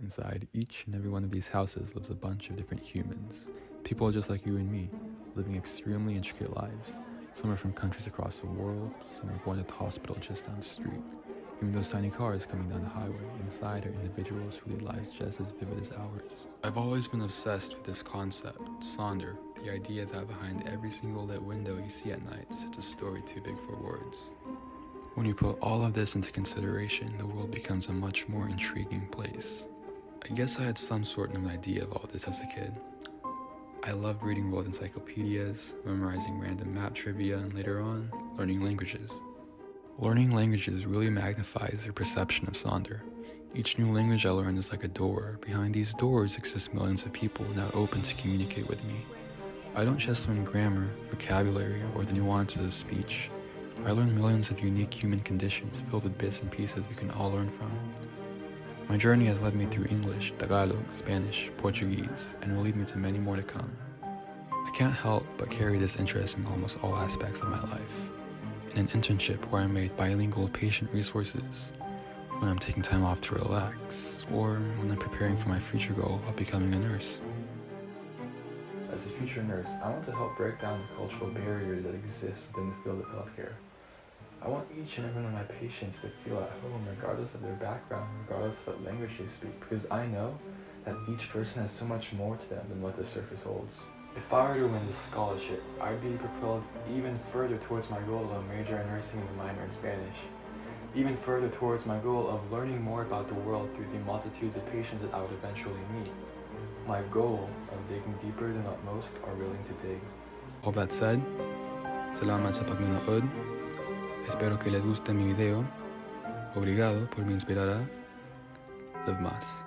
Inside each and every one of these houses lives a bunch of different humans. People just like you and me, living extremely intricate lives. Some are from countries across the world, some are born at the hospital just down the street. Even those tiny cars coming down the highway, inside are individuals who lead lives just as vivid as ours. I've always been obsessed with this concept, Sonder, the idea that behind every single lit window you see at night sits a story too big for words. When you put all of this into consideration, the world becomes a much more intriguing place. I guess I had some sort of an idea of all this as a kid. I loved reading world encyclopedias, memorizing random map trivia, and later on, learning languages. Learning languages really magnifies your perception of Sonder. Each new language I learn is like a door. Behind these doors exist millions of people now open to communicate with me. I don't just learn grammar, vocabulary, or the nuances of speech. I learn millions of unique human conditions filled with bits and pieces we can all learn from. My journey has led me through English, Tagalog, Spanish, Portuguese, and will lead me to many more to come. I can't help but carry this interest in almost all aspects of my life. In an internship where I made bilingual patient resources, when I'm taking time off to relax, or when I'm preparing for my future goal of becoming a nurse. As a future nurse, I want to help break down the cultural barriers that exist within the field of healthcare. I want each and every one of my patients to feel at home regardless of their background, regardless of what language they speak, because I know that each person has so much more to them than what the surface holds. If I were to win this scholarship, I'd be propelled even further towards my goal of a major in nursing and a minor in Spanish. Even further towards my goal of learning more about the world through the multitudes of patients that I would eventually meet. My goal of digging deeper than what most are willing to dig. All that said, salamat sa pagmanood. Espero que les guste mi video. Obrigado por me inspirar a live más.